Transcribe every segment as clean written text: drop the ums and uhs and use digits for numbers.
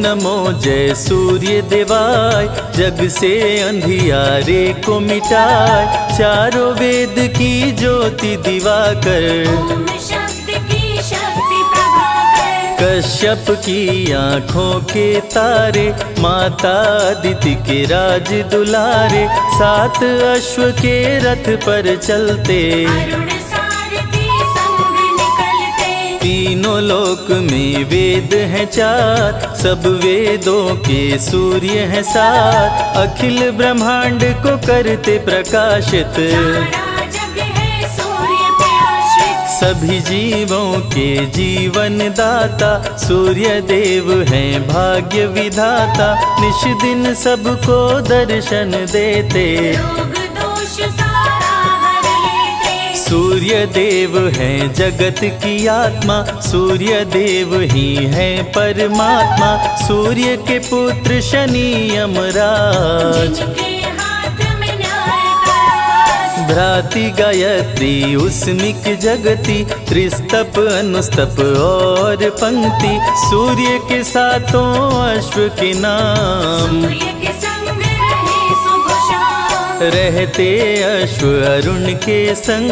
नमो जय सूर्य देवाय, जग से अंधियारे को मिटाए, चारों वेद की ज्योति दिवाकर, ओम शब्द की शक्ति प्रभाकर, कश्यप की आँखों के तारे, माता अदिति के राज दुलारे, 7 अश्व के रथ पर चलते, अरुण सारथी संग निकलते, तीनों लोक में वेद हैं 4, सब वेदों के सूर्य हैं 7, अखिल ब्रह्मांड को करते प्रकाशित, सारा जग है सूर्य पे आश्रित, सभी जीवों के जीवन दाता, सूर्य देव हैं भाग्य विधाता, निश दिन सबको दर्शन देते, रोग दोष सारा हर लेते, सूर्य देव हैं जगत की आत्मा, सूर्य देव ही हैं परमात्मा, सूर्य के पुत्र शनि यमराज, जिनके हाथ में न्याय का राज, भ्राति गायत्री उस्मिक जगति, त्रिस्तप अनुस्तप और पंक्ति, सूर्य के 7 अश्व के नाम, सूर्य के संग रहे सुबह शाम, रहते अश्व अरुण के संग,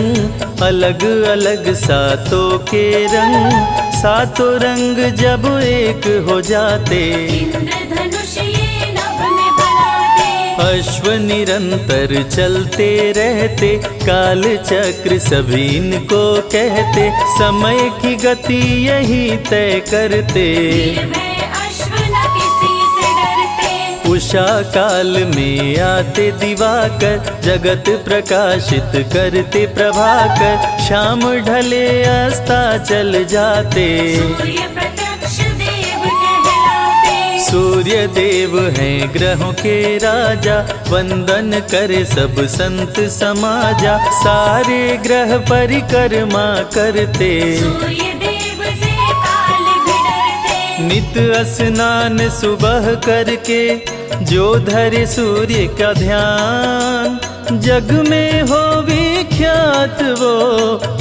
अलग अलग 7 के रंग, 7 रंग जब एक हो जाते, इंद्रधनुष ये नभ में बनाते, अश्व निरंतर चलते रहते, काल चक्र सभी इनको कहते, समय की गति यही तय करते, निर्भय अश्व न किसी से डरते, उषा काल में आते दिवाकर, जगत प्रकाशित करते प्रभाकर, शाम ढले अस्ता चल जाते, सूर्य प्रत्यक्ष देव कहलाते, सूर्य देव हैं ग्रहों के राजा, वंदन करे सब संत समाजा, सारे ग्रह परिक्रमा करते, सूर्य देव से काल भी डरते, नित स्नान सुबह करके, जो धरे सूर्य का ध्यान, जग में हो विख्यात वो,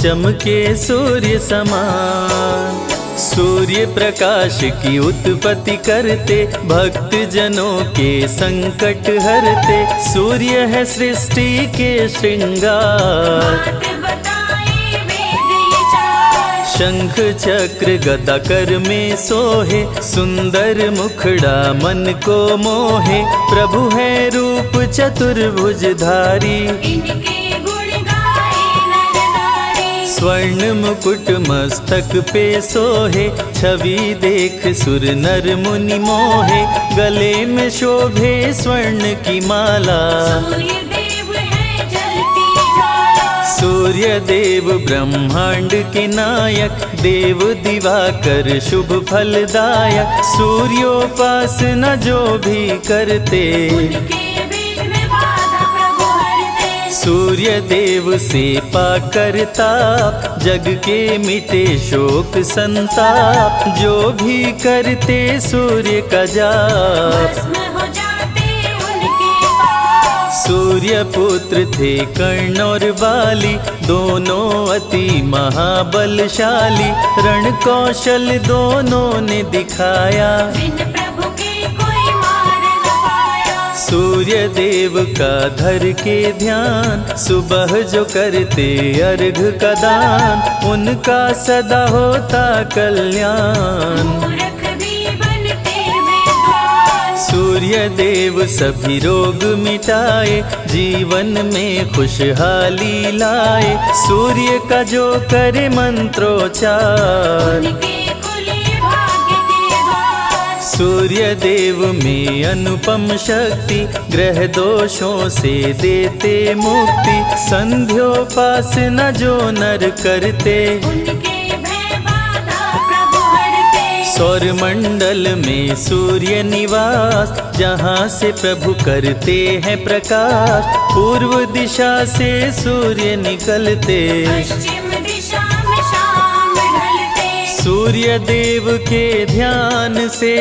चमके सूर्य समान, सूर्य प्रकाश की उत्पत्ति करते, भक्त जनों के संकट हरते, सूर्य है सृष्टि के श्रृंगार, बात बताए वेद ये 4, शंख चक्र गदा कर में सोहे, सुंदर मुखड़ा मन को मोहे, प्रभु है रूप चतुर्भुजधारी, इनके गुण गाए नर नारी, स्वर्ण मुकुट मस्तक पे सोहे, छवि देख सुर नर मुनि मोहे, गले में शोभे स्वर्ण की माला, सूर्य देव है जलती ज्वाला, सूर्य देव ब्रह्मांड के नायक, देव दिवाकर शुभ फलदायक, सूर्योपासना जो भी करते, उनके विघ्न बाधा प्रभु हरते, सूर्य देव से पाकर ताप, जग के मिटे शोक संताप, जो भी करते सूर्य का जाप, भस्म हो जाते उनके पाप, सूर्य पुत्र थे कर्ण और बाली, दोनों अति महाबलशाली, रण कौशल दोनों ने दिखाया, बिन प्रभु के कोई मार न पाया, सूर्य देव का धर के ध्यान, सुबह जो करते अर्घ का दान, उनका सदा होता कल्याण, मूर्ख भी बनते विद्वान, सूर्य देव सभी रोग मिटाए, जीवन में खुशहाली लाए, सूर्य का जो करे मंत्रोच्चार, उनके खुले भाग्य के द्वार, सूर्य देव में अनुपम शक्ति, ग्रह दोषों से देते मुक्ति, संध्योपासना जो नर करते, उनके भय बाधा प्रभु हरते, सौर मंडल में सूर्य निवास, जहाँ से प्रभु करते हैं प्रकाश, पूर्व दिशा से सूर्य निकलते, पश्चिम दिशा में शाम ढलते, सूर्य देव के ध्यान से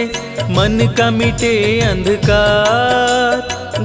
मन का मिटे अंधकार,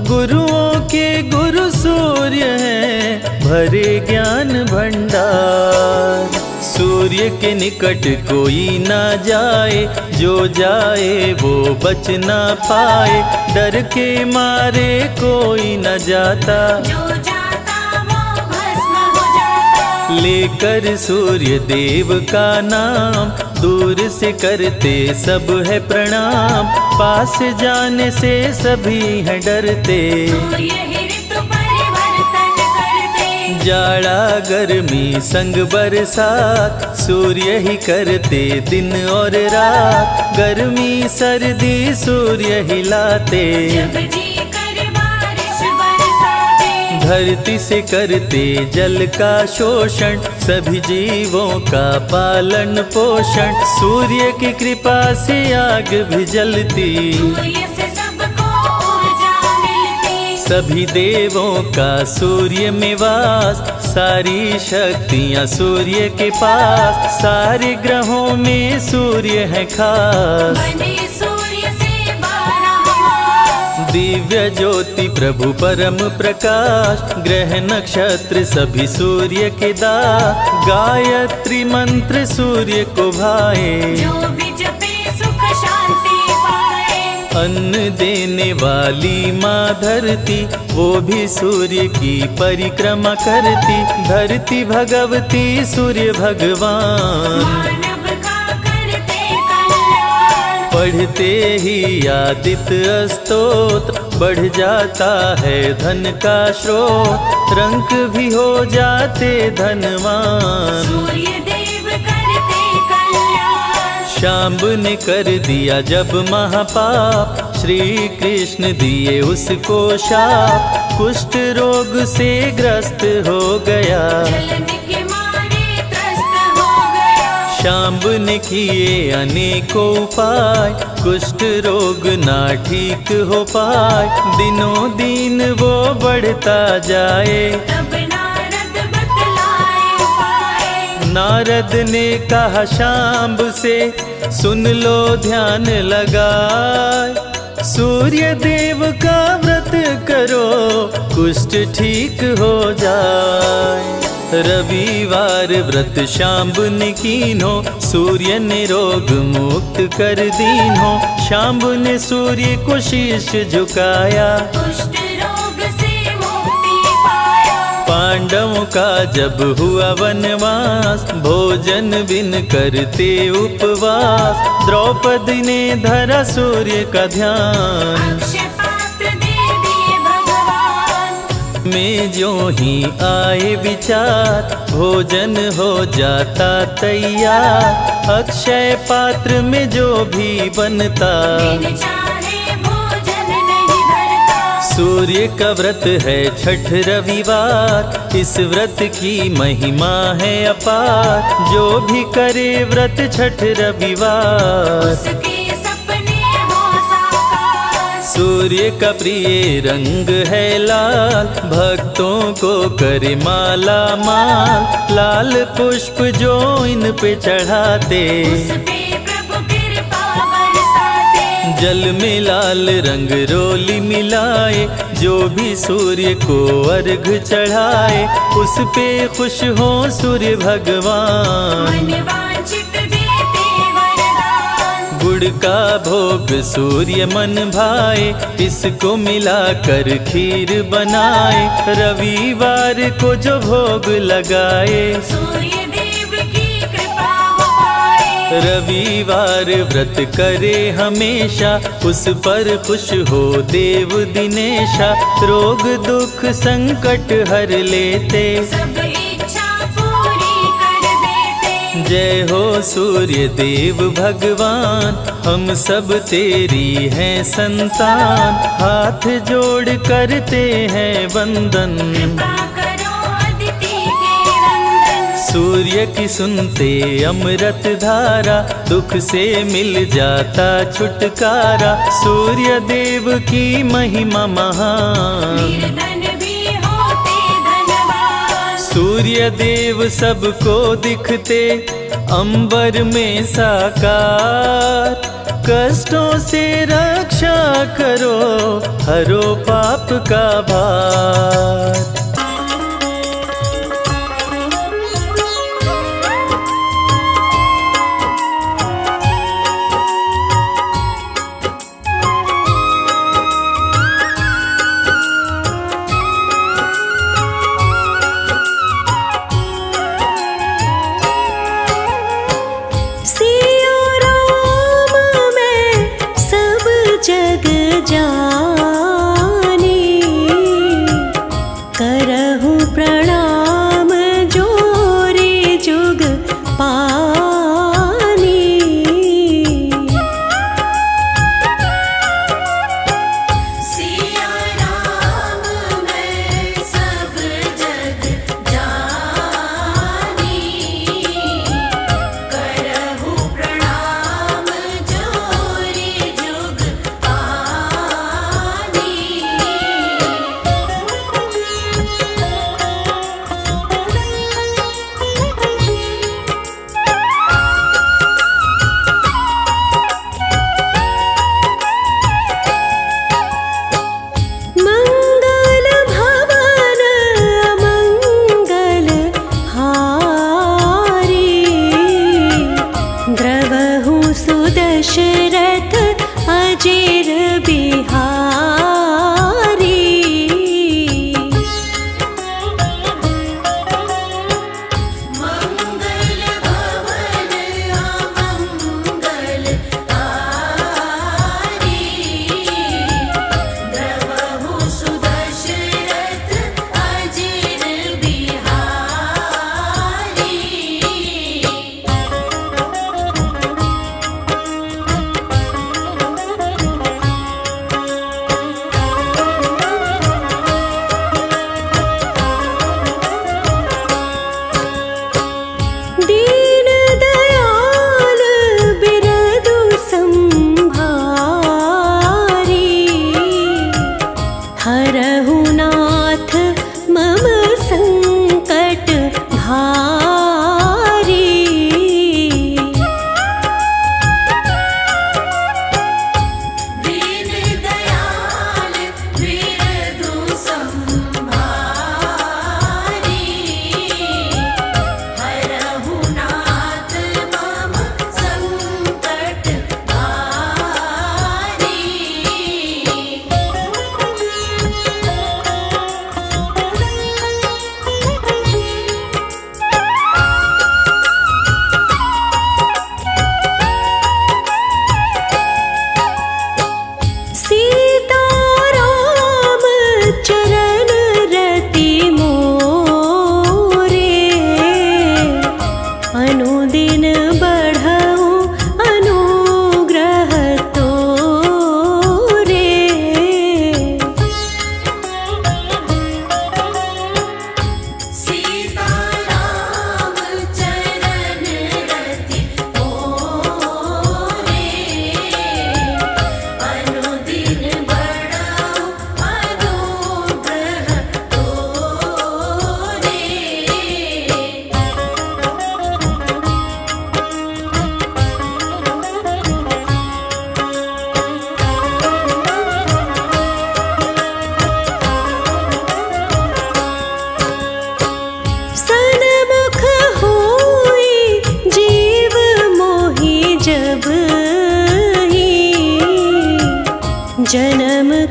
गुरुओं के गुरु सूर्य हैं भरे ज्ञान भंडार, सूर्य के निकट कोई न जाए, जो जाए वो बच न पाए। डर के मारे कोई न जाता, जो जाता वो भस्म हो जाता। लेकर सूर्य देव का नाम, दूर से करते सब है प्रणाम। पास जाने से सभी हैं डरते, सूर्य ही ऋतु परिवर्तन करते। जाड़ा गर्मी संग बरसात, सूर्य ही करते दिन और रात। गर्मी सर्दी सूर्य ही लाते, जब जी कर बारिश बरसाते। धरती से करते जल का शोषण, सभी जीवों का पालन पोषण। सूर्य की कृपा से आग भी जलती, सूर्य से सबको ऊर्जा मिलती। सभी देवों का सूर्य में वास, सारी शक्तियाँ सूर्य के पास। सारे ग्रहों में सूर्य है खास, बने सूर्य से 12 मास। दिव्य ज्योति प्रभु परम प्रकाश। ग्रह नक्षत्र सभी सूर्य के दास, गायत्री मंत्र सूर्य को भाए। जो भी जपे सुख शांति पाए। अन्न देने वाली माँ धरती, वो भी सूर्य की परिक्रमा करती। धरती भगवती सूर्य भगवान, मानव का करते कल्याण। पढ़ते ही आदित्य स्तोत्र, बढ़ जाता है धन का स्रोत। रंक भी हो जाते धनवान, सूर्य देव करते कल्याण। शाम्ब ने कर दिया जब महापाप, श्री कृष्ण दिए उसको शाप। कुष्ठ रोग से ग्रस्त हो गया, जलन के मारे त्रस्त हो गया। शाम्ब ने किए अनेकों उपाय, कुष्ठ रोग ना ठीक हो पाए। दिनों दिन वो बढ़ता जाए, तब नारद बतलाए उपाय। नारद ने कहा शाम्ब से, सुन लो ध्यान लगाए। सूर्य देव का व्रत करो, कुष्ठ ठीक हो जाए। रविवार व्रत शाम्ब ने कीन्हो, सूर्य ने रोग मुक्त कर दीन्हो। शाम्ब ने सूर्य को शीश झुकाया, कुष्ठ रोग से मुक्ति पाया। पांडवों का जब हुआ वनवास, भोजन बिन करते उपवास। द्रौपदी ने धरा सूर्य का ध्यान, अक्षय पात्र दे दिए भगवान। में जो ही आए विचार, भोजन हो जाता तैयार। अक्षय पात्र में जो भी बनता, बिन चाहे भोजन नहीं धरता। सूर्य का व्रत है छठ रविवार, इस व्रत की महिमा है अपार। जो भी करे व्रत छठ रविवार, उसके सपने हो साकार। सूर्य का प्रिय रंग है लाल, भक्तों को करे माला माल। लाल पुष्प जो इन पे चढ़ाते, उस पे प्रभु कृपा बरसाते। जल में लाल रंग रोली मिलाए। जो भी सूर्य को अर्घ चढ़ाए, उस पे खुश हो सूर्य भगवान। मन वांछित देते वरदान। गुड़ का भोग सूर्य मन भाए, इसको मिलाकर खीर बनाए। रविवार को जो भोग लगाए, सूर्य देव की कृपा हो पाए। रविवार व्रत करे हमेशा, उस पर खुश हो देव दिनेशा। रोग दुख संकट हर लेते, सब इच्छा पूरी कर देते। जय हो सूर्य देव भगवान, हम सब तेरी हैं संतान। हाथ जोड़ करते हैं वंदन, कृपा करो अदिति के नंदन। सूर्य की सुनते अमृत धारा, दुख से मिल जाता छुटकारा। सूर्य देव की महिमा महान, निर्धन भी होते धनवान। सूर्य देव सबको दिखते अंबर में साकार। कष्टों से रक्षा करो, हरो पाप का भार।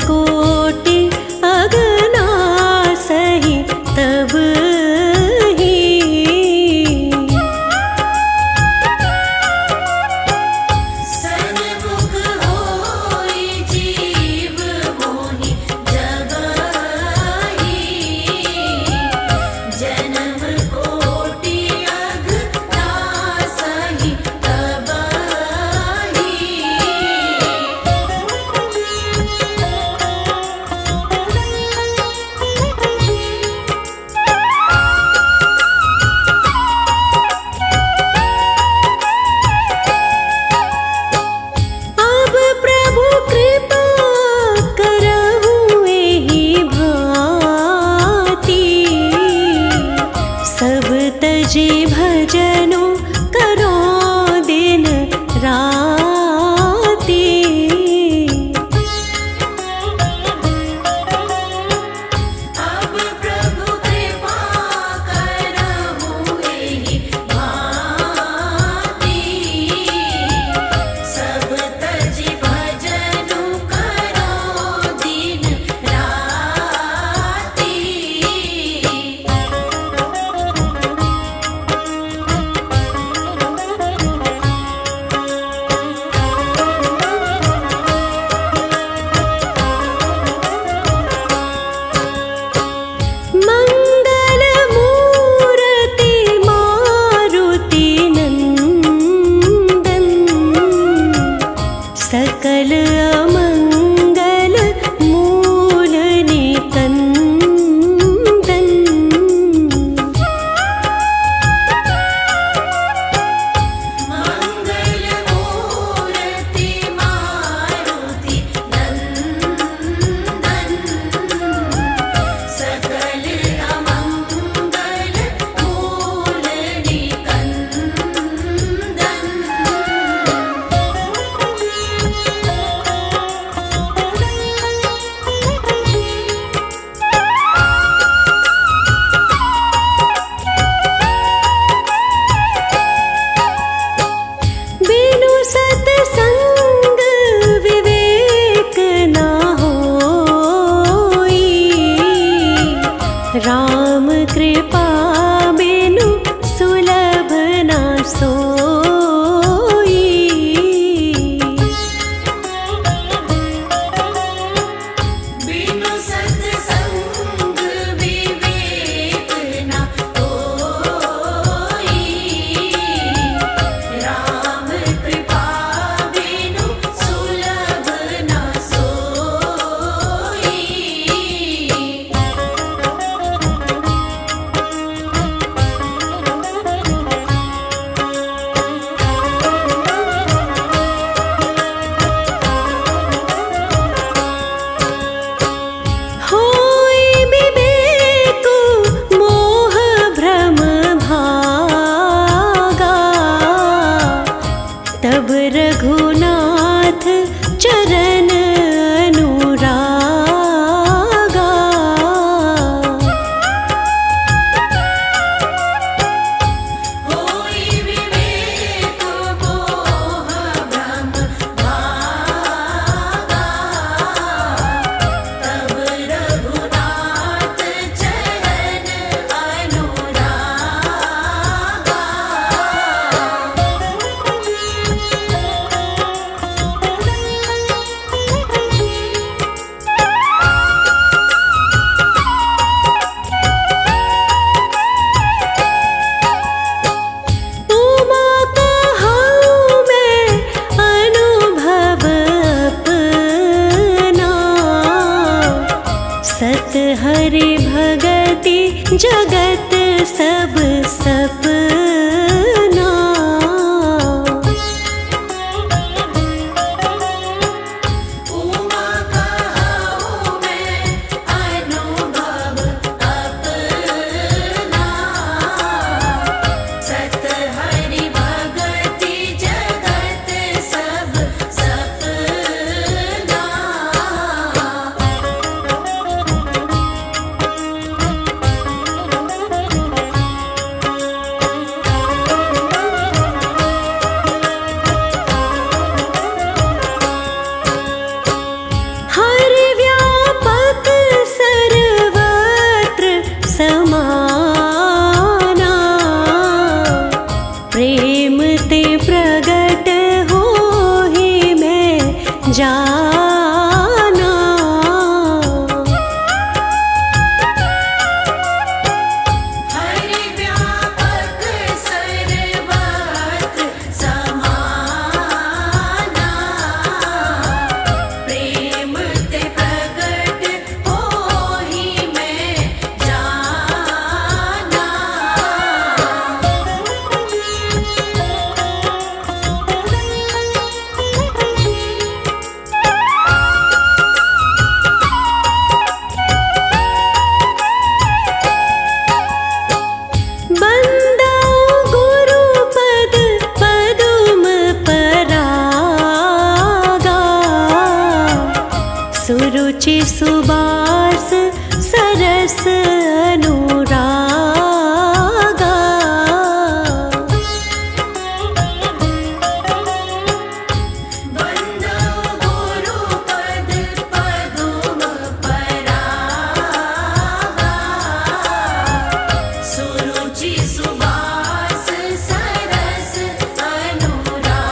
कोटि अगना सही तब ही। सन्मुख होई जीव मोहि जबहि, जन्म कोटि अगना सही तबहि। अब प्रभु कृपा करहु एहि भांति, सब तजी भजनो करो दिन राति। अब प्रभु कृपा करहु एहि भांति, सब तजि भजनु करो दिन राति। मंगल मूर्ति मारुति नंदन, सकल अमंगल मूल निकंदन। मंगल मूर्ति मारुति नंदन, सकल अमंगल मूल निकंदन। बिनु सतसंग विवेक न होई, राम कृपा बिनु सुलभ न सोई। बिनु सत्संग विवेक न होई, राम कृपा बिनु सुलभ न सोई। होई विवेक मोह भ्रम भागा, तब रघुनाथ चरण अनुरागा। होई विवेक मोह भ्रम भागा, तब रघुनाथ चरण अनुरागा। उमा कहाऊँ मैं अनुभव अपना, सत हरि भगति जगत सब सपना। उमा कहाऊँ मैं अनुभव अपना, सत हरि भगति जगत सब सपना। सुबास सरस अनुरागा। वंदो गुरुपद पदुम परागा। सुरुचि सुबास सरस अनुरागा।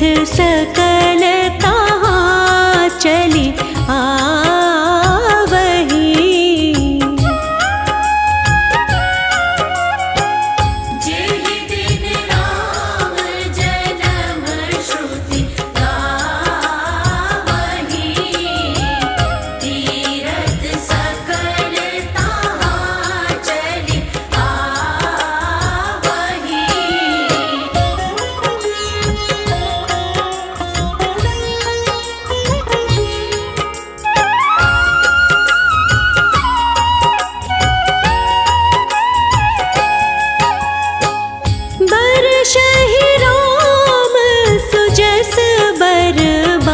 तीर्थ सकल तहाँ चली आवहीं। जेहि दिन राम जन्म श्रुति गावहीं, तीरथ सकल तहाँ चली बरसहि राम सुजस बरबारी,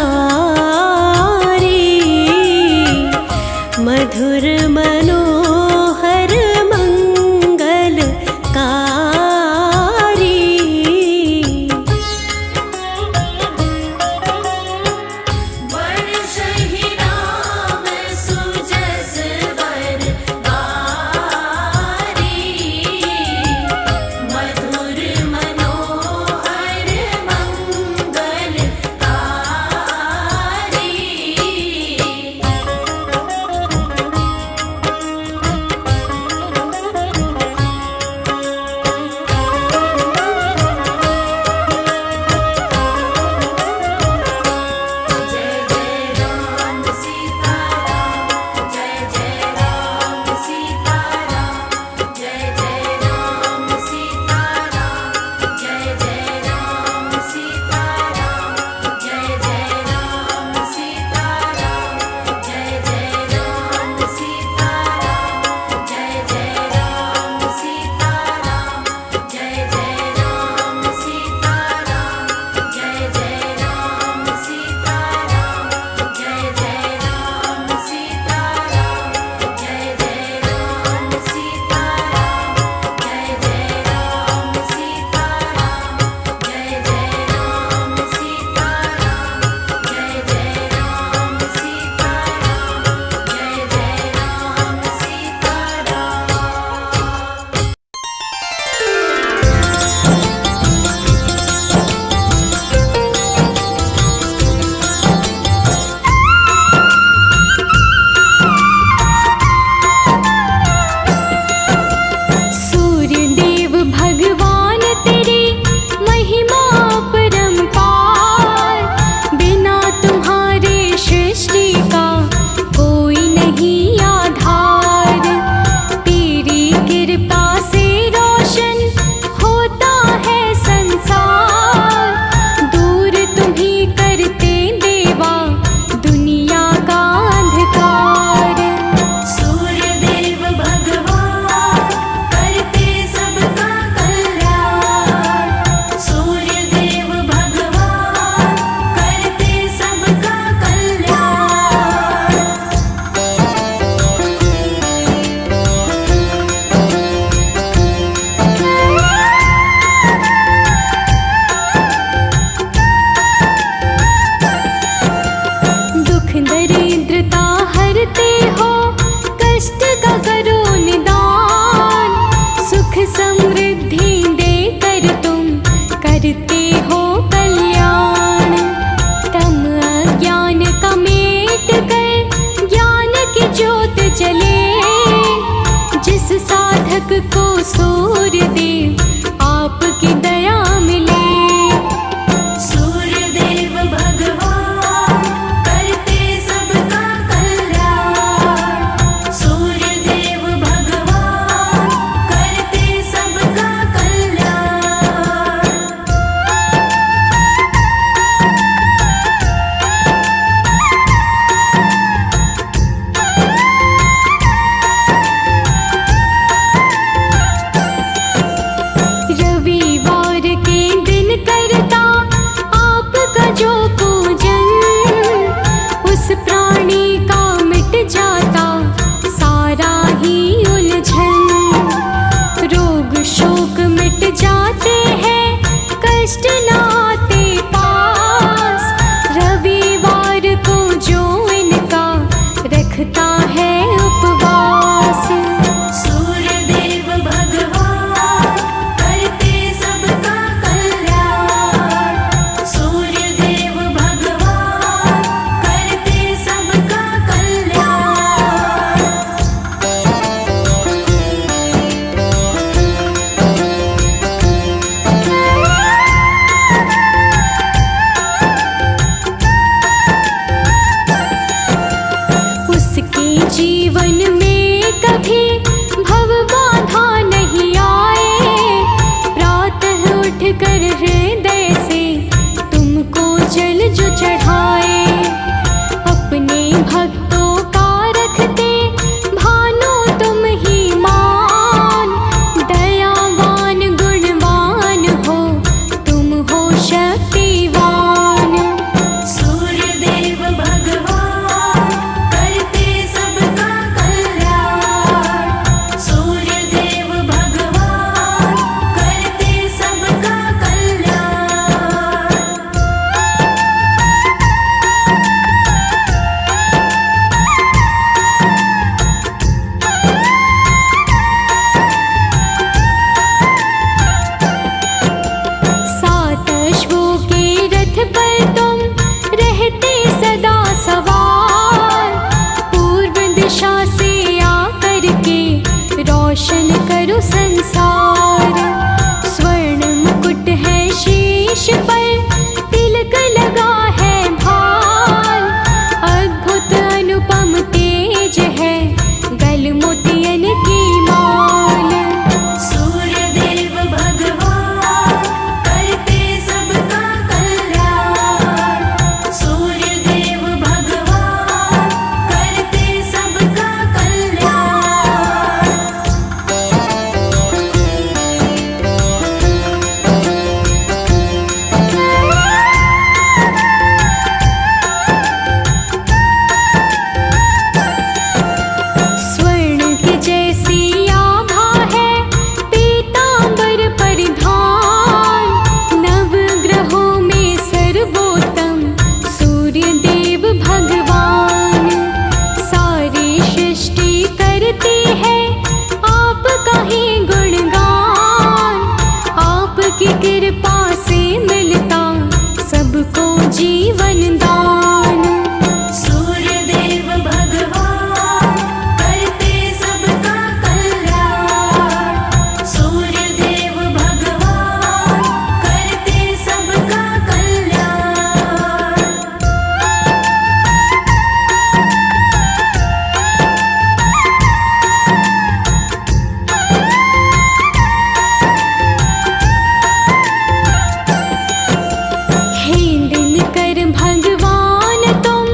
मधुर मनोहर मंगलकारी। बरसहि राम सुजस बरबारी, मधुर मनोहर जीवन दान। सूर्य देव भगवान करते सबका कल्याण। सूर्य देव भगवान करते सबका कल्याण। हे दिनकर भगवान तुम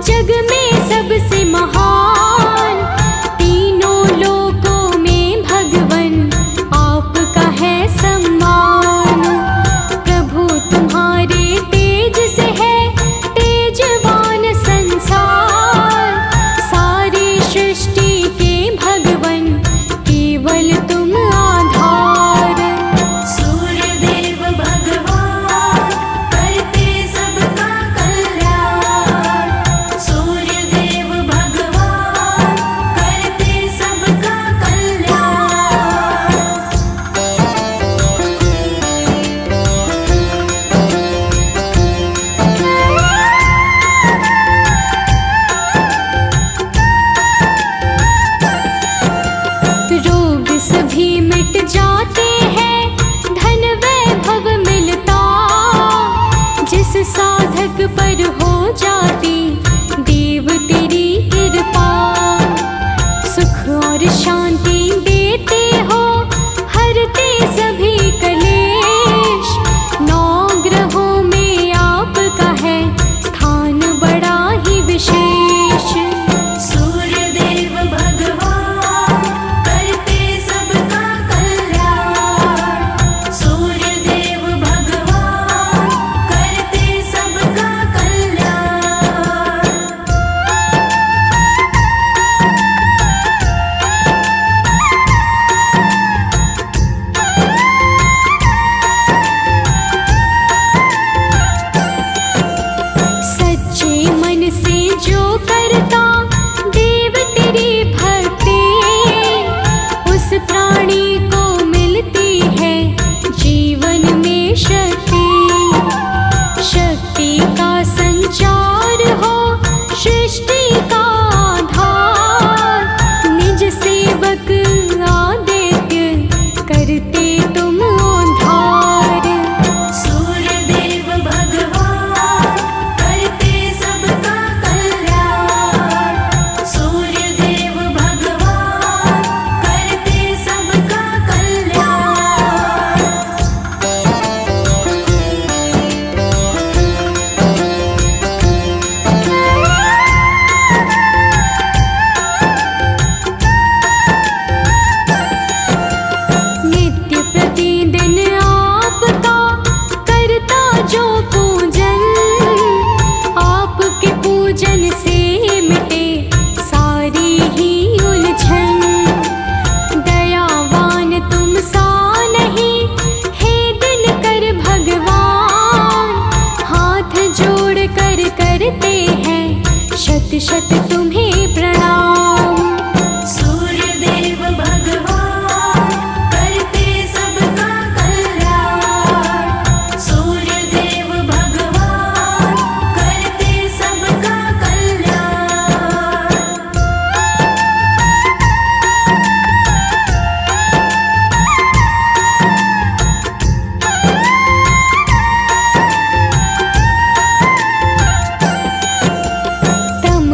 जग में सबसे महान। तीनों लोकों में भगवन आपका है सम्मान। प्रभु तुम्हारे तेज से है तेजवान संसार। सारी सृष्टि के भगवन केवल तुम आधार। सूर्य देव भगवान करते सबका कल्याण। सूर्य देव भगवान करते सबका कल्याण। रोग सभी मिट जाते हैं, धन वैभव मिलता। जिस साधक पर हो जाती देव तेरी कृपा। सुख और शांति देते हो, हरते सभी कलेश। नौ ग्रहों में आपका है स्थान बड़ा ही विशेष। सूर्य देव भगवान करते सबका कल्याण। सूर्य देव भगवान करते सबका कल्याण। सच्चे मन से जो करता देव तेरी भक्ति। उस प्राणी को मिलती है जीवन में शक्ति। शक्ति का संचार हो सृष्टि का आधार। निज सेवक आदित्य करते तुम उद्धार। सूर्य देव भगवान करते सबका कल्याण। सूर्य देव भगवान करते सबका कल्याण। नित्य प्रतिदिन आपका करता जो पूजन। आपके पूजन से मिटे सारी ही उलझन। दयावान तुम सा नहीं हे दिनकर भगवान। हाथ जोड़ कर करते हैं शत शत तुम्हें प्रणाम। सूर्य देव भगवान करते सबका कल्याण। सूर्य देव भगवान करते सबका कल्याण। तम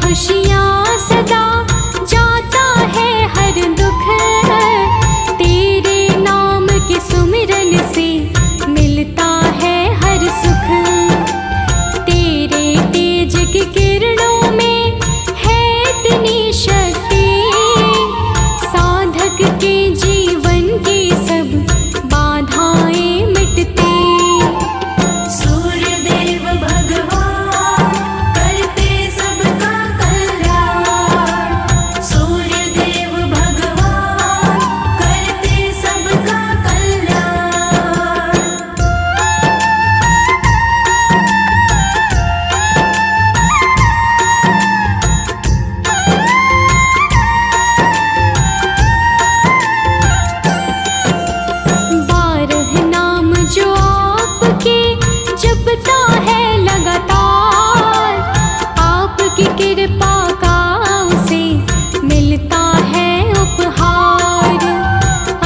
खुशियाँ सदा, जाता है हर दुख। तेरे नाम के सुमिरन से मिलता है हर सुख। तेरे तेज की किरणों में है इतनी शक्ति, साधक के जीवन की सब बाधाएं मिटती। सूर्य देव भगवान करते सबका कल्याण। सूर्य देव भगवान करते सबका कल्याण। बारह नाम जो आपके जपता है लगातार, आपकी कृपा का उसे मिलता है उपहार।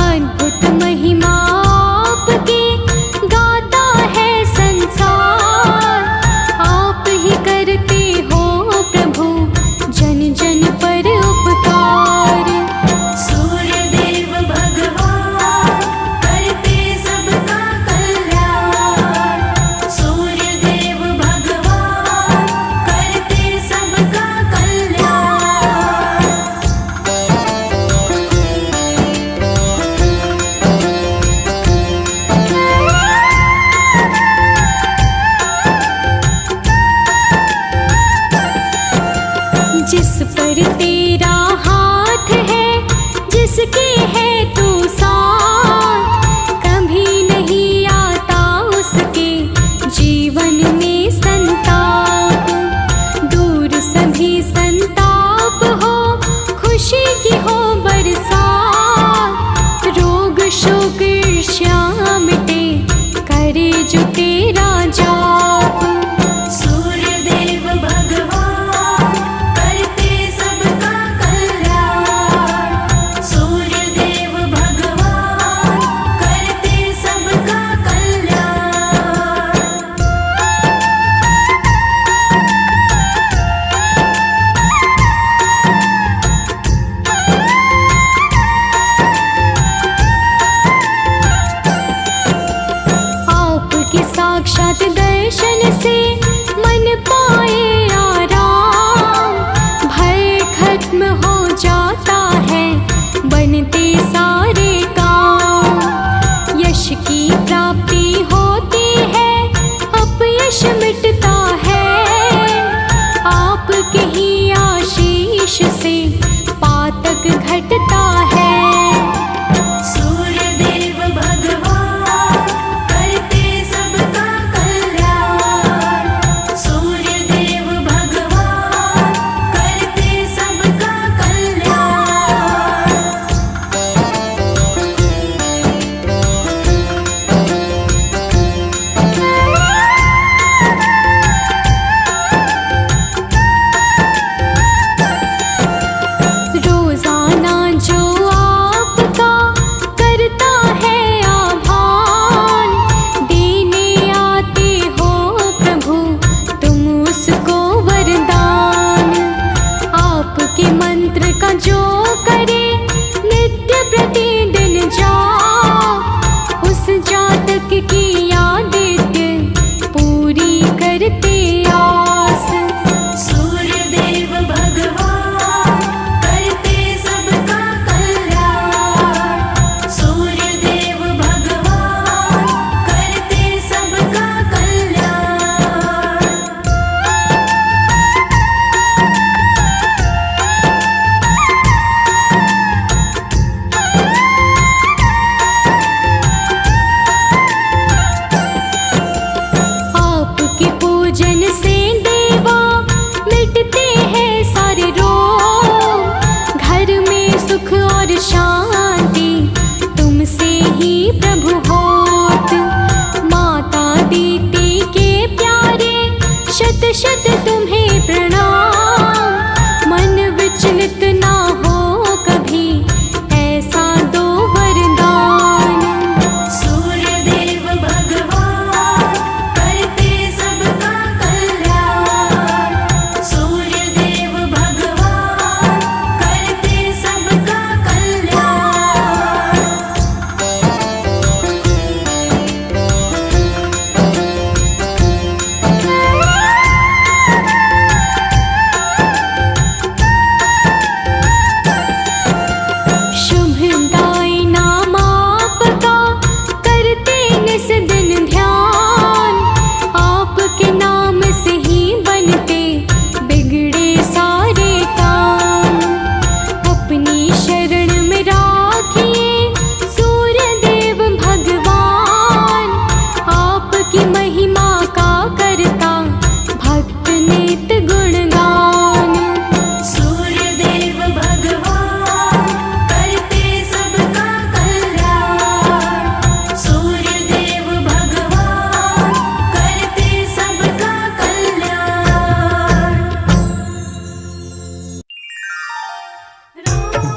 अद्भुत महिमा आपकी गाता है संसार, आप ही करते हो प्रभु जन जन पर उपकार। सूर्य देव भगवान करते सबका कल्याण। सूर्य देव भगवान करते सबका कल्याण। जिस पर तेरा हाथ है, जिसके है तू साथ, कभी नहीं आता उसके जीवन में संताप। दूर सभी संताप हो, खुशी की हो बरसात। रोग शोक ईर्ष्या मिटे, करे जो तेरा जाप। सूर्य देव भगवान करते सबका कल्याण। सूर्य देव भगवान करते सबका कल्याण।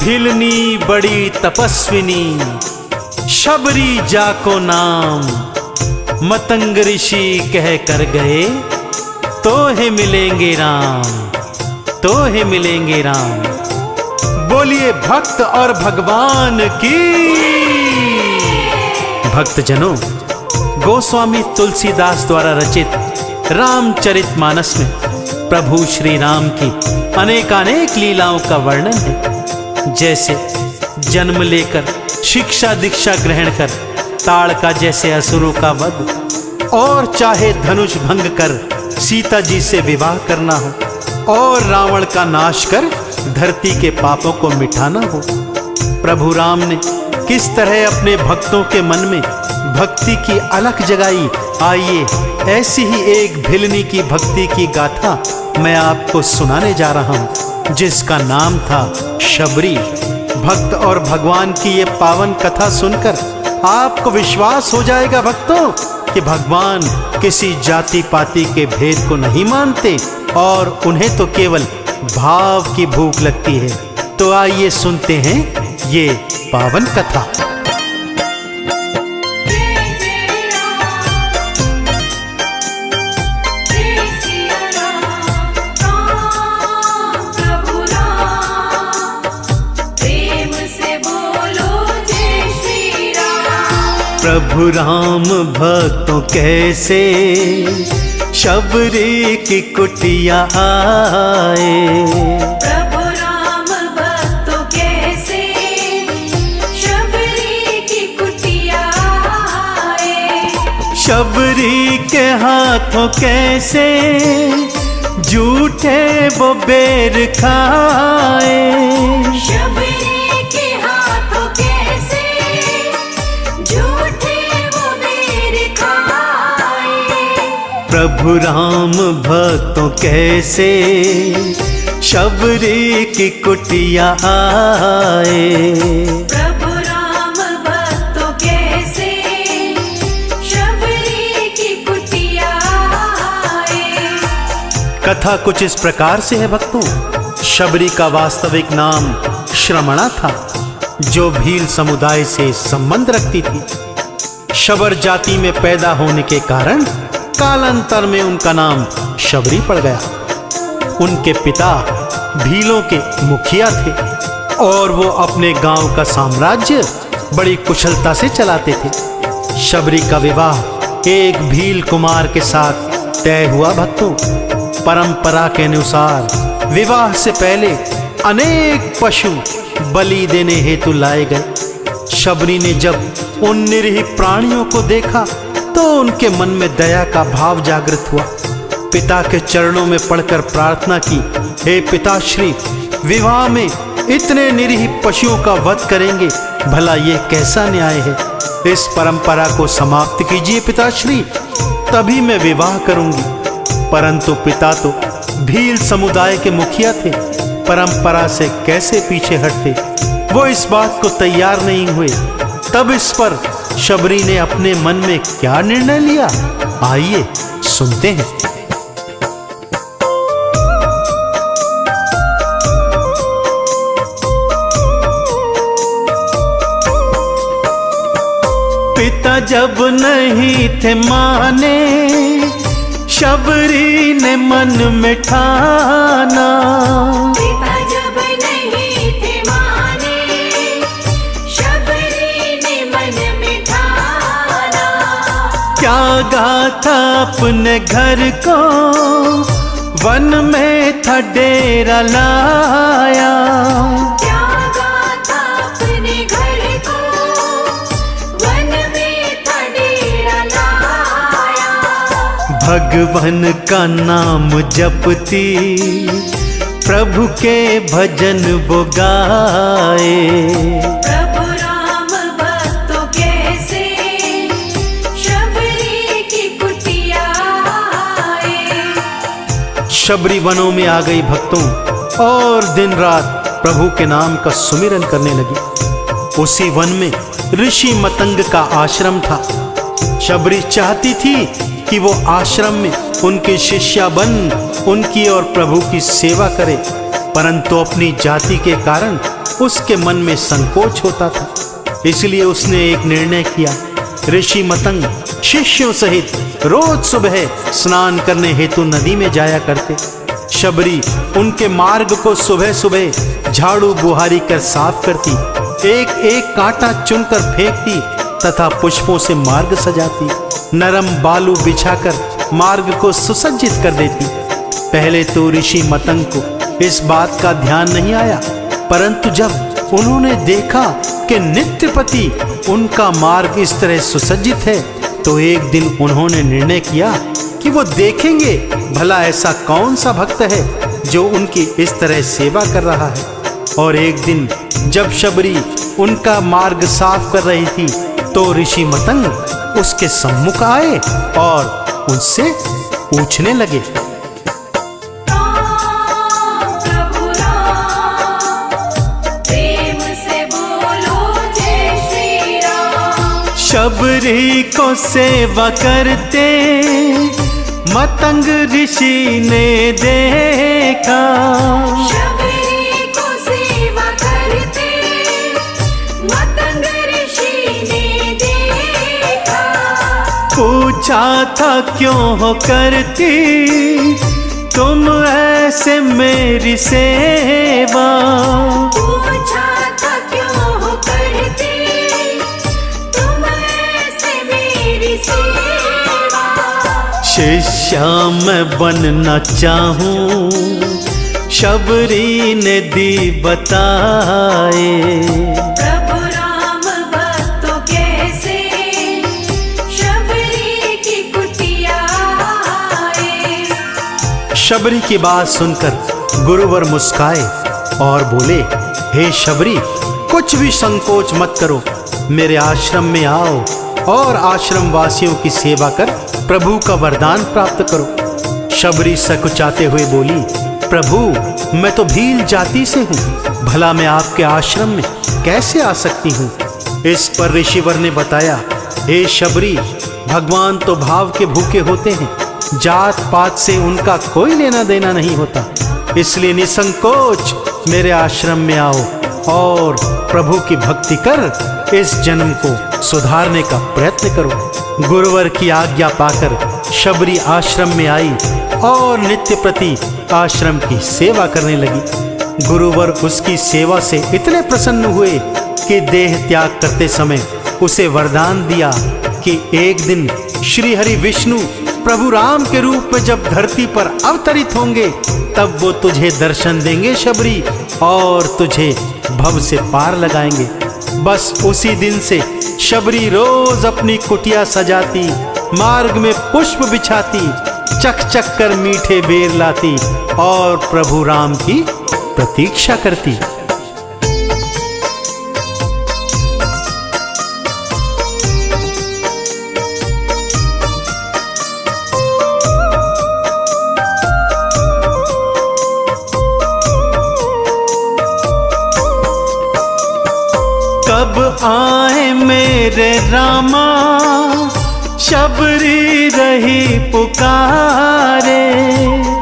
भिलनी बड़ी तपस्विनी, शबरी जाको नाम, मतंग ऋषि कह कर गए, तो है मिलेंगे राम, तो है मिलेंगे राम। बोलिए भक्त और भगवान की। भक्तजनों, गोस्वामी तुलसीदास द्वारा रचित रामचरितमानस में प्रभु श्री राम की अनेकानेक लीलाओं का वर्णन है। जैसे जन्म लेकर शिक्षा दीक्षा ग्रहण कर ताड़का जैसे असुरों का वध, और चाहे धनुष भंग कर सीता जी से विवाह करना हो, और रावण का नाश कर धरती के पापों को मिटाना हो। प्रभु राम ने किस तरह अपने भक्तों के मन में भक्ति की अलख जगाई, आइए ऐसी ही एक भिलनी की भक्ति की गाथा मैं आपको सुनाने जा रहा हूँ, जिसका नाम था शबरी। भक्त और भगवान की ये पावन कथा सुनकर आपको विश्वास हो जाएगा भक्तों कि भगवान किसी जाति पाति के भेद को नहीं मानते और उन्हें तो केवल भाव की भूख लगती है। तो आइए सुनते हैं ये पावन कथा। प्रभु राम भक्तों कैसे शबरी की कुटिया आए, प्रभु राम भक्तों कैसे शबरी की कुटिया आए। शबरी के हाथों कैसे झूठे वो बेर खाए, शबरी के हाथों कैसे झूठे वो बेर खाए। प्रभु राम भक्तों कैसे शबरी की कुटिया आए, प्रभु राम भक्तों कैसे शबरी की कुटिया आए। कथा कुछ इस प्रकार से है भक्तों। शबरी का वास्तविक नाम श्रमणा था, जो भील समुदाय से संबंध रखती थी। शबर जाति में पैदा होने के कारण कालांतर में उनका नाम शबरी पड़ गया। उनके पिता भीलों के मुखिया थे और वो अपने गांव का साम्राज्य बड़ी कुशलता से चलाते थे। शबरी का विवाह एक भील कुमार के साथ तय हुआ भक्तों। परंपरा के अनुसार विवाह से पहले अनेक पशु बलि देने हेतु लाए गए। शबरी ने जब उन निरीह प्राणियों को देखा तो उनके मन में दया का भाव जागृत हुआ। पिता के चरणों में पड़कर प्रार्थना की, हे पिताश्री, विवाह में इतने निरीह पशुओं का वध करेंगे, भला ये कैसा न्याय है। इस परंपरा को समाप्त कीजिए पिताश्री, तभी मैं विवाह करूंगी। परंतु पिता तो भील समुदाय के मुखिया थे, परंपरा से कैसे पीछे हटते, वो इस बात को तैयार नहीं हुए। तब इस पर शबरी ने अपने मन में क्या निर्णय लिया, आइए सुनते हैं। पिता जब नहीं थे माने, शबरी ने मन में ठाना, पिता जब नहीं थे माने, शबरी ने मन में ठाना। त्यागा था अपने घर को, वन में था डेरा लाया, त्यागा था अपने घर को, वन में था डेरा लाया। भगवान का नाम जपती, प्रभु के भजन वो गाए, प्रभु राम भक्तों कैसे शबरी की कुटिया आए। शबरी वनों में आ गई भक्तों और दिन रात प्रभु के नाम का सुमिरन करने लगी। उसी वन में ऋषि मतंग का आश्रम था। शबरी चाहती थी कि वो आश्रम में उनकी शिष्या बन उनकी और प्रभु की सेवा करे, परंतु अपनी जाति के कारण उसके मन में संकोच होता था। इसलिए उसने एक निर्णय किया। ऋषि मतंग शिष्यों सहित रोज सुबह स्नान करने हेतु नदी में जाया करते। शबरी उनके मार्ग को सुबह सुबह झाड़ू बुहारी कर साफ करती, एक एक कांटा चुनकर फेंकती तथा पुष्पों से मार्ग सजाती, नरम बालू बिछाकर मार्ग को सुसज्जित कर देती। पहले तो ऋषि मतंग को इस बात का ध्यान नहीं आया, परंतु जब उन्होंने देखा कि नित्यपति उनका मार्ग इस तरह सुसज्जित है, तो एक दिन उन्होंने निर्णय किया कि वो देखेंगे भला ऐसा कौन सा भक्त है जो उनकी इस तरह सेवा कर रहा है। और एक दिन जब शबरी उनका मार्ग साफ कर रही थी, तो ऋषि मतंग उसके सम्मुख आए और उनसे पूछने लगे। प्रभु राम, प्रेम से बोलो जय श्री राम। शबरी को सेवा करते मतंग ऋषि ने देखा, शबरी को सेवा करते मतंग ऋषि ने देखा। पूछा था क्यों हो करती तुम ऐसे मेरी सेवा। पूछा था क्यों हो करते तुम ऐसे मेरी सेवा। शिष्या मैं बनना चाहूं, शबरी ने दी बताए। प्रभु राम भक्तों कैसे शबरी की कुटिया आए। शबरी की बात सुनकर गुरुवर मुस्काए और बोले, हे शबरी, कुछ भी संकोच मत करो, मेरे आश्रम में आओ और आश्रम वासियों की सेवा कर प्रभु का वरदान प्राप्त करो। शबरी सकुचाते हुए बोली, प्रभु मैं तो भील जाति से हूँ, भला मैं आपके आश्रम में कैसे आ सकती हूँ। इस पर ऋषिवर ने बताया, हे शबरी, भगवान तो भाव के भूखे होते हैं, जात पात से उनका कोई लेना देना नहीं होता, इसलिए निसंकोच मेरे आश्रम में आओ और प्रभु की भक्ति कर इस जन्म को सुधारने का प्रयत्न करो। गुरुवर की आज्ञा पाकर शबरी आश्रम में आई और नित्य प्रति आश्रम की सेवा करने लगी। गुरुवर उसकी सेवा से इतने प्रसन्न हुए कि देह त्याग करते समय उसे वरदान दिया कि एक दिन श्री हरि विष्णु प्रभु राम के रूप में जब धरती पर अवतरित होंगे, तब वो तुझे दर्शन देंगे शबरी, और तुझे भव से पार लगाएंगे। बस उसी दिन से शबरी रोज अपनी कुटिया सजाती, मार्ग में पुष्प बिछाती, चक चक कर मीठे बेर लाती और प्रभु राम की प्रतीक्षा करती। कब आए मेरे रामा, शबरी रही पुकारे।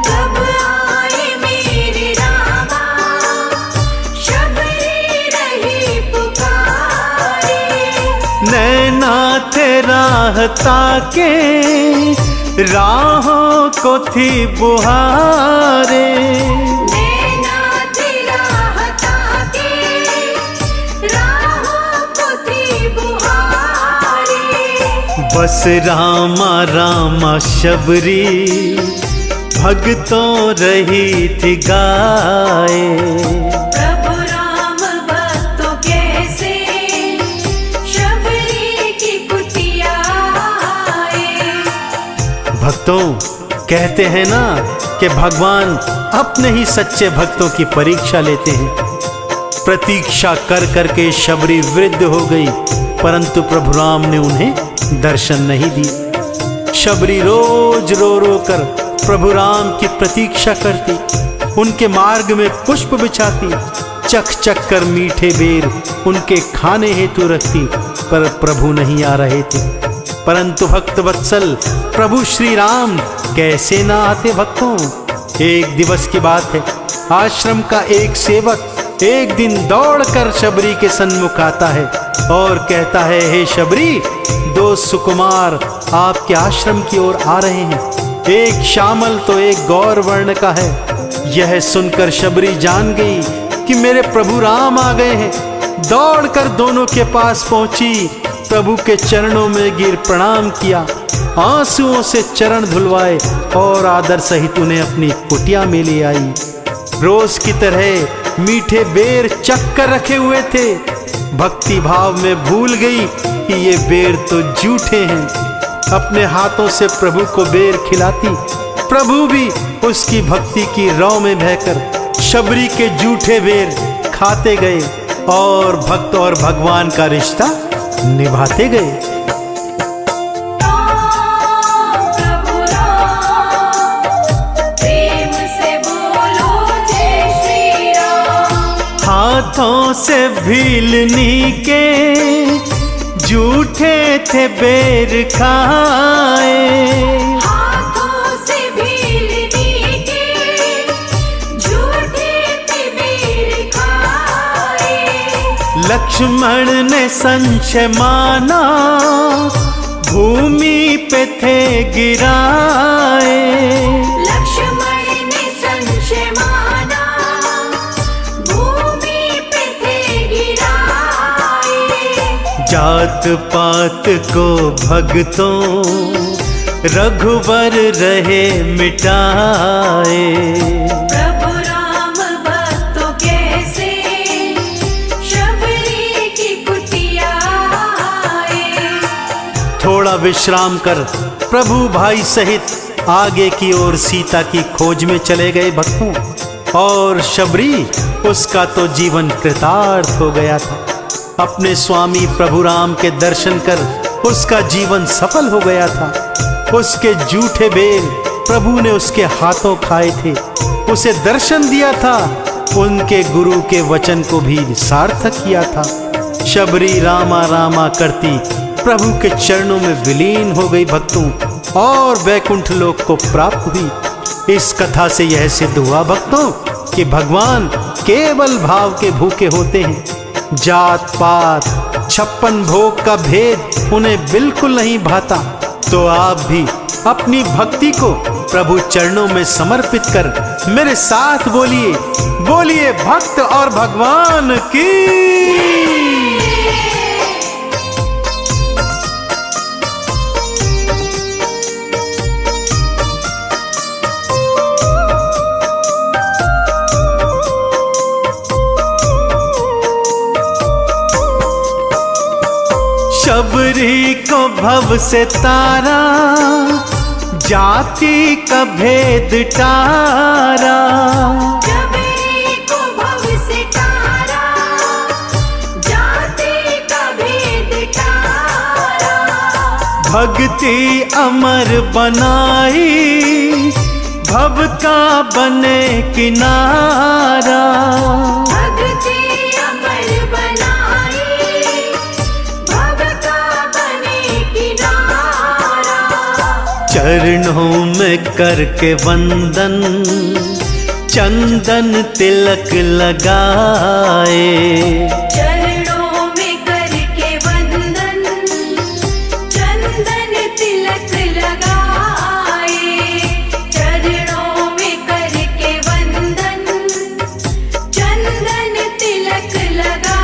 कब आए मेरे रामा, शबरी रही पुकारे। नैना थे राह ताके, राहों को थी बुहारे। नैना तेरा हटा के, राहों को थी बुहारे। बस रामा रामा शबरी, भगतों रही थी गाए। प्रभु राम भक्तों कैसे शबरी की कुटिया आए। भक्तों, कहते हैं ना कि भगवान अपने ही सच्चे भक्तों की परीक्षा लेते हैं। प्रतीक्षा कर करके शबरी वृद्ध हो गई, परंतु प्रभु राम ने उन्हें दर्शन नहीं दी। शबरी रोज रो रो कर प्रभु राम की प्रतीक्षा करती, उनके मार्ग में पुष्प बिछाती, चक चक कर मीठे बेर उनके खाने हेतु रखती, पर प्रभु नहीं आ रहे थे। परंतु भक्त वत्सल प्रभु श्री राम कैसे ना आते भक्तों। एक दिवस की बात है, आश्रम का एक सेवक एक दिन दौड़कर शबरी के सन्मुख आता है और कहता है, हे शबरी, दो सुकुमार आपके आश्रम की ओर आ रहे हैं। एक श्यामल तो एक गौर वर्ण का है। यह सुनकर शबरी जान गई कि मेरे प्रभु राम आ गए हैं। दौड़कर दोनों के पास पहुंची, प्रभु के चरणों में गिर प्रणाम किया, आंसुओं से चरण धुलवाए और आदर सहित उन्हें अपनी कुटिया में ले आई। रोज की तरह मीठे बेर चख कर रखे हुए थे। भक्ति भाव में भूल गई कि ये बेर तो झूठे हैं। अपने हाथों से प्रभु को बेर खिलाती, प्रभु भी उसकी भक्ति की रौ में बहकर शबरी के झूठे बेर खाते गए और भक्त और भगवान का रिश्ता निभाते गए। प्रभु राम, प्रेम से बोलो जय श्री राम। हाथों से भीलनी के झूठे थे बेर खाए, हाथों से भीलनी के झूठे थे बेर खाए। लक्ष्मण ने संशय माना, भूमि पे थे गिराए। लक्ष्मण ने संशय माना, भूमि पे थे गिराए। जात पात को भक्तों रघुवर रहे मिटाए। प्रभु राम भक्तों कैसे शबरी की कुटिया आए। थोड़ा विश्राम कर प्रभु भाई सहित आगे की ओर सीता की खोज में चले गए भक्तों। और शबरी, उसका तो जीवन कृतार्थ हो गया था। अपने स्वामी प्रभु राम के दर्शन कर उसका जीवन सफल हो गया था। उसके झूठे बेर प्रभु ने उसके हाथों खाए थे, उसे दर्शन दिया था, उनके गुरु के वचन को भी सार्थक किया था। शबरी रामा रामा करती प्रभु के चरणों में विलीन हो गई भक्तों और वैकुंठ लोक को प्राप्त हुई। इस कथा से यह सिद्ध हुआ भक्तों कि भगवान केवल भाव के भूखे होते हैं। जात पात 56 भोग का भेद उन्हें बिल्कुल नहीं भाता। तो आप भी अपनी भक्ति को प्रभु चरणों में समर्पित कर मेरे साथ बोलिए, बोलिए भक्त और भगवान की। शबरी को भव से तारा, जाति का भेद टारा। शबरी को भव से तारा, जाति का भेद टारा। भक्ति अमर बनाई, भव का बने किनारा। भक्ति अमर बनाई, भव का बने किनारा। चरणों में करके वंदन, चंदन तिलक लगाए। चरणों में करके वंदन, चंदन तिलक लगाए। चरणों में करके वंदन, चंदन तिलक लगाए।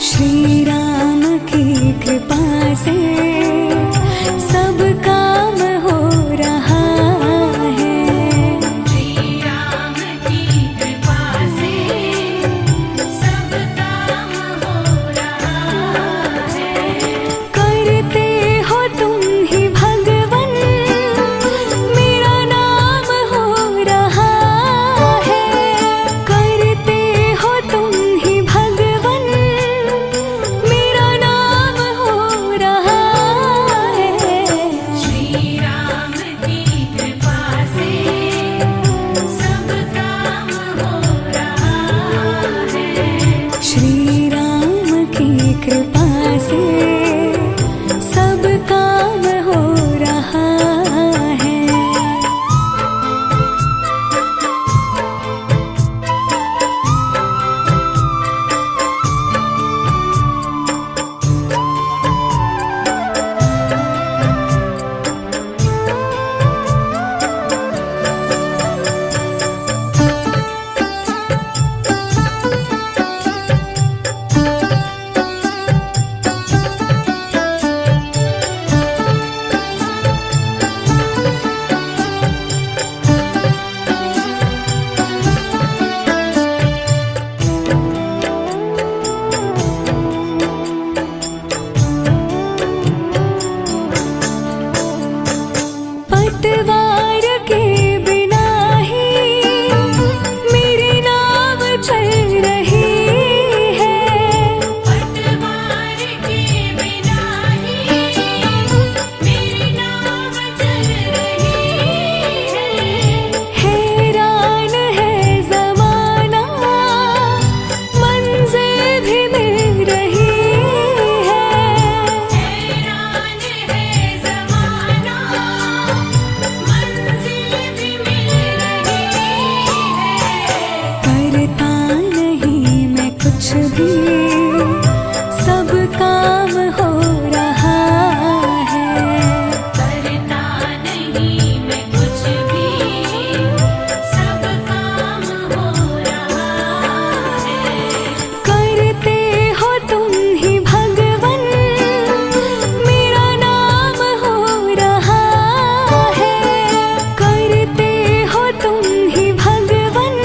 श्री राम की कृपा से सब काम हो रहा है। श्री राम की कृपा कृपा से सब काम हो रहा है। पतवार के बिना ही मेरी नाव चल रही है। पतवार के बिना ही मेरी नाव चल रही है। हैरान है ज़माना मंजिल भी मिल रही है। हैरान है ज़माना मंजिल भी मिल रही है। करता नहीं मैं कुछ भी सब काम हो रहा है। करता नहीं मैं कुछ भी सब काम हो रहा है। करते हो तुम ही भगवन मेरा नाम हो रहा है। करते हो तुम ही भगवन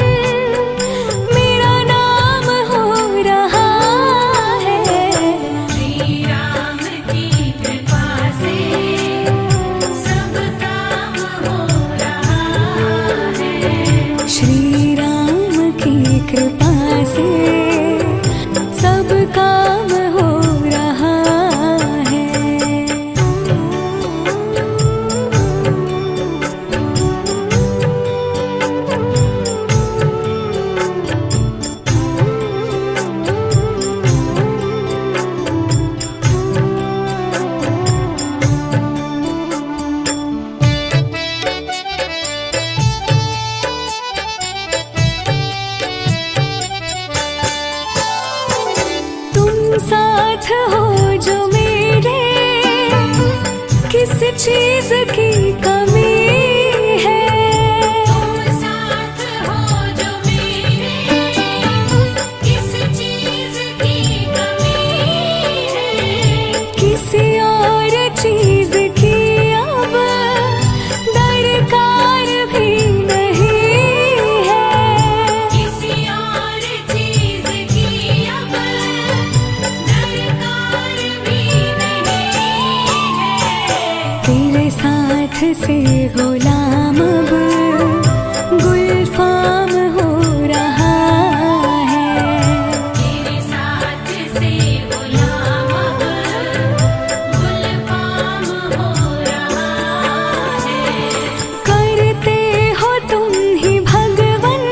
मेरा नाम हो रहा है। श्री राम की कृपा से सब काम हो रहा है। श्री राम की कृपा से सब काम हो रहा है। तुम साथ हो जो मेरे किस चीज की कमी है। तुम साथ हो जो मेरे किस चीज की कमी है। किसी और चीज की अब दरकार भी नहीं है। किसी और चीज की अब दरकार भी नहीं है। तेरे साथ से गुलाम अब गुलफाम हो रहा है। तेरे साथ से गुलाम अब गुलफाम हो रहा है। करते हो तुम ही भगवन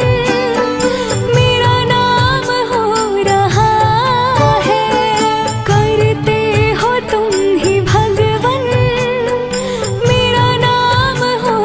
मेरा नाम हो रहा है। करते हो तुम ही भगवन मेरा नाम हो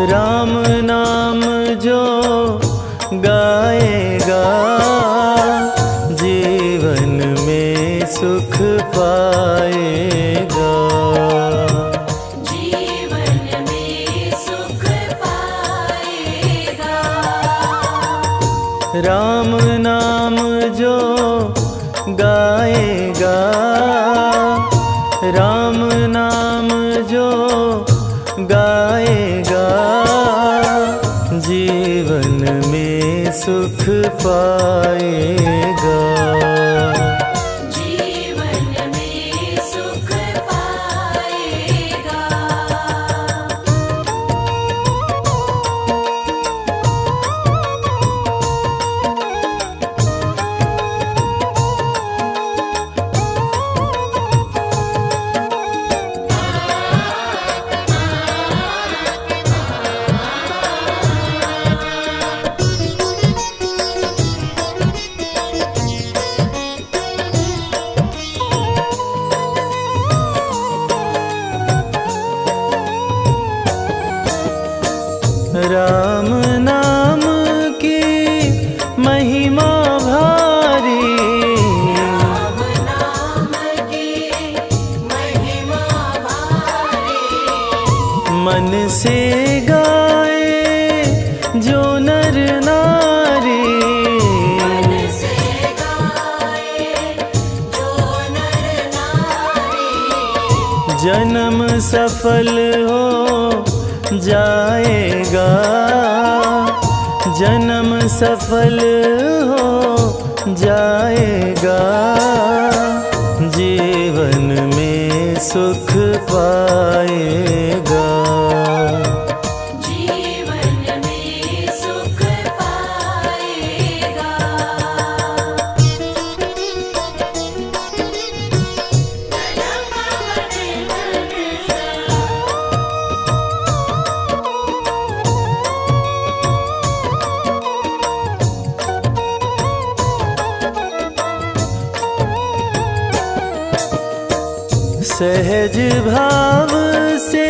राम नाम जो गाएगा जीवन में सुख पाएगा। जीवन में सुख पाएगा। राम नाम जो गाएगा, राम नाम जो गाएगा जीवन में सुख पाएगा। जीवन में सुख पाएगा। राम नाम की महिमा भारी, राम नाम की महिमा भारी। मन से गाए जो नर नारी, मन से गाए जो नर नारी। जन्म सफल हो जाएगा, जन्म सफल हो जाएगा जीवन में सुख पाएगा। जीवन में सुख पाएगा। सहज भाव से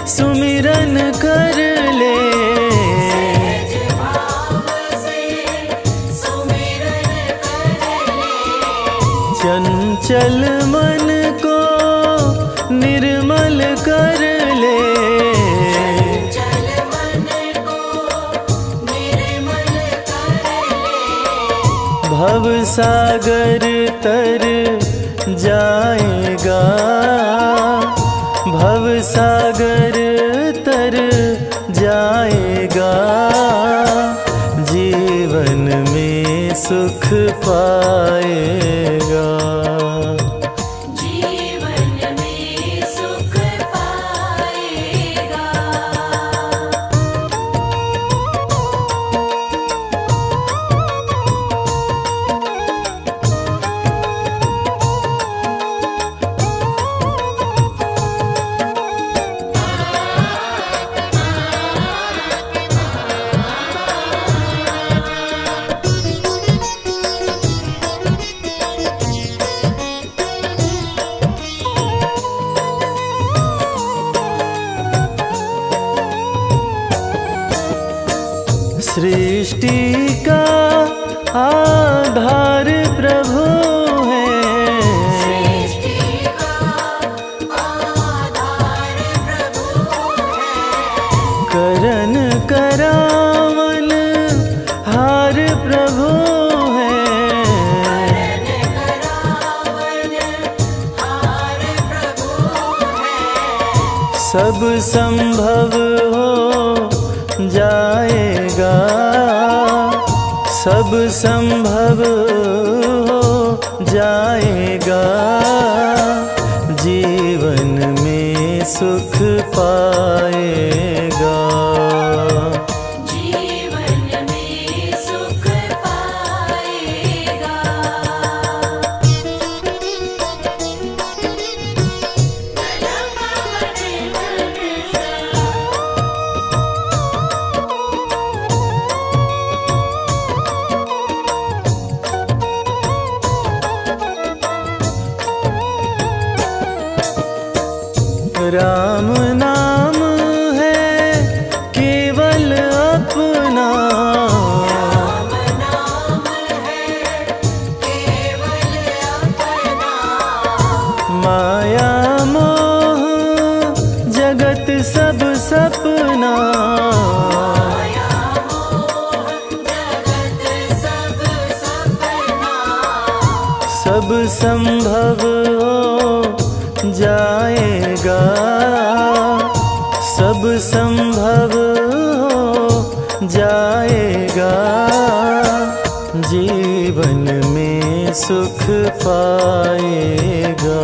सुमिरन कर ले, सहज भाव से सुमिरन कर ले। चंचल मन को निर्मल कर ले, चल मन को निर्मल कर ले। भव सागर तर जाएगा, भव सागर तर जाएगा जीवन में सुख पाएगा। जीवन में सुख पाएगा। सृष्टि का आधार प्रभु है, सृष्टि का आधार प्रभु है। करन करावन हार प्रभु है, करन करावन हार प्रभु है। सब संभव हो जाएगा, सब संभव हो जाएगा जीवन में सुख पाएगा। जीवन में सुख पाएगा। राम नाम है सब सपना। सब संभव हो जाएगा, सब संभव हो जाएगा, जीवन में सुख पाएगा।